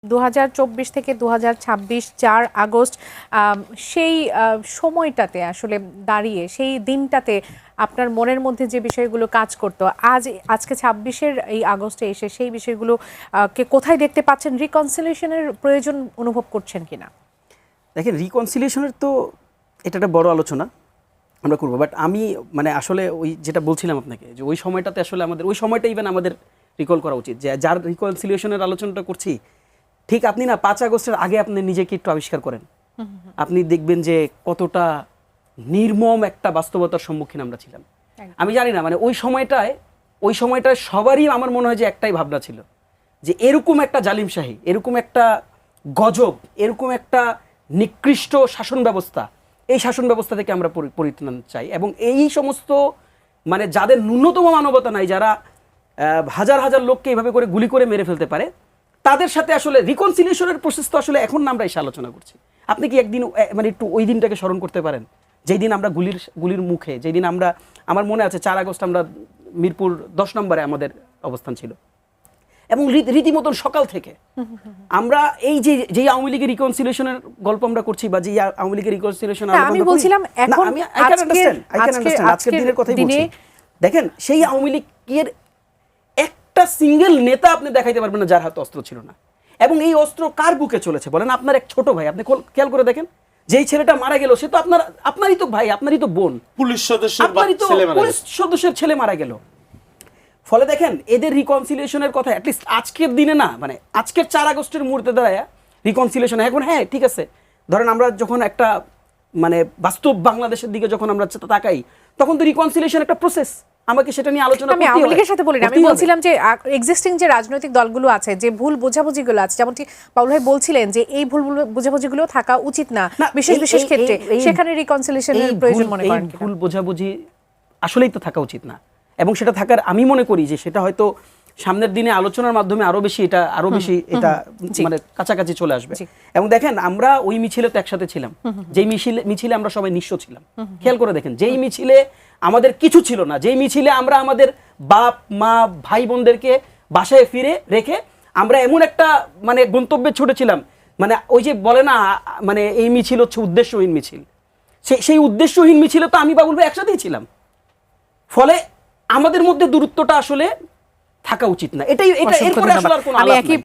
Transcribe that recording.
2024 থেকে 2026 4 আগস্ট সেই সময়টাতে আসলে দাঁড়িয়ে সেই দিনটাতে আপনার মনের মধ্যে যে বিষয়গুলো কাজ করতো আজকে 26-এর এই আগস্টে এসে সেই বিষয়গুলো কে কোথায় দেখতে পাচ্ছেন? রিকনসিলিয়েশনের প্রয়োজন অনুভব করছেন কিনা? দেখেন, রিকনসিলিয়েশনের তো এটা একটা বড় আলোচনা আমরা করবো, বাট আমি মানে আসলে ওই যেটা বলছিলাম আপনাকে যে ওই সময়টাতে আসলে আমাদের ওই সময়টা ইভেন আমাদের রিকল করা উচিত যে যার রিকনসিলিয়েশনের আলোচনাটা করছি ঠিক আপনি না 5 আগস্টের আগে আপনি নিজেকে একটু আবিষ্কার করেন, আপনি দেখবেন যে কতটা নির্মম একটা বাস্তবতার সম্মুখীন আমরা ছিলাম। আমি জানি না মানে ওই সময়টায় সবারই আমার মনে হয় যে একটাই ভাবনা ছিল যে এরকম একটা জালিমশাহী, এরকম একটা গজব, এরকম একটা নিকৃষ্ট শাসন ব্যবস্থা, এই শাসন ব্যবস্থা থেকে আমরা পরিত্রাণ চাই। এবং এই সমস্ত মানে যাদের ন্যূনতম মানবতা নাই, যারা হাজার হাজার লোককে এইভাবে করে গুলি করে মেরে ফেলতে পারে, তাদের সাথে আসলে রিকনসিলিয়েশনের প্রসেস তো আসলে এখন আমরা এসে আলোচনা করছি। আপনি কি একদিন মানে একটু ওই দিনটাকে স্মরণ করতে পারেন যেই দিন আমরা গুলির মুখে, যেই দিন আমরা, আমার মনে আছে 4 আগস্ট আমরা মিরপুর 10 নম্বরে আমাদের অবস্থান ছিল এবং রীতিমতন সকাল থেকে আমরা এই যে আওয়ামী লীগের রিকনসিলিয়েশনের গল্প আমরা করছি বা যে আওয়ামী লীগের রিকনসিলিয়েশন আমি বলছিলাম এখন আজকের দিনের কথাই বলছি। দেখেন, সেই আওয়ামী লীগের একটা সিঙ্গেল নেতা আপনি দেখাইতে পারবেন না যার হাতে অস্ত্র ছিল না। এবং এই অস্ত্র কার বুকে চলেছে বলেন? আপনার এক ছোট ভাই, আপনি খেয়াল করে দেখেন, যেই ছেলেটা মারা গেল সে তো আপনারই তো ভাই, আপনারই তো বোন, পুলিশ সদস্যের ছেলে মারা গেল। ফলে দেখেন, এদের রিকনসিলিয়েশনের কথা অ্যাটলিস্ট আজকের দিনে না, মানে আজকের 4 আগস্টের মুহূর্তে দাঁড়ায় রিকনসিলিয়েশন এখন, হ্যাঁ ঠিক আছে, ধরেন আমরা যখন একটা মানে বাস্তব বাংলাদেশের দিকে যখন আমরা তাকাই, তখন তো রিকনসিলিয়েশন একটা প্রসেস, আমাকে সেটা নিয়ে আলোচনা করতে হবে। আমি আওয়ামী লীগের সাথে বলি না, আমি বলছিলাম যে এক্সিস্টিং যে রাজনৈতিক দলগুলো আছে, যে ভুল বোঝাবুঝিগুলো আছে, যেমনটি বাউল ভাই বলছিলেন যে এই ভুল বোঝাবুঝিগুলো থাকা উচিত না বিশেষ বিশেষ ক্ষেত্রে, সেখানে রিকনসিলিয়েশনের প্রয়োজন মনে করেন কিনা? ভুল বোঝাবুঝি আসলেই তো থাকা উচিত না, এবং সেটা থাকার আমি মনে করি যে সেটা হয়তো সামনের দিনে আলোচনার মাধ্যমে আরো বেশি এটা মানে কাছাকাছি চলে আসবে। এবং দেখেন, আমরা ওই মিছিলে তো একসাথে ছিলাম, যেই মিছিলে আমরা সবাই নিঃস্ব ছিলাম। খেয়াল করে দেখেন, যেই মিছিলে আমাদের কিছু ছিল না, যেই মিছিলে আমরা আমাদের বাপ মা ভাই বোনদেরকে বাসায় ফিরে রেখে আমরা এমন একটা মানে গন্তব্যে ছুটেছিলাম, মানে ওই যে বলে না মানে এই মিছিল হচ্ছে উদ্দেশ্যহীন মিছিল, সেই উদ্দেশ্যহীন মিছিলে তো আমি বাবুল ভাই একসাথেই ছিলাম। ফলে আমাদের মধ্যে দূরত্বটা আসলে থাকা উচিত না, এটাই এরপরে আসলে আর কোনো আলাপ নাই।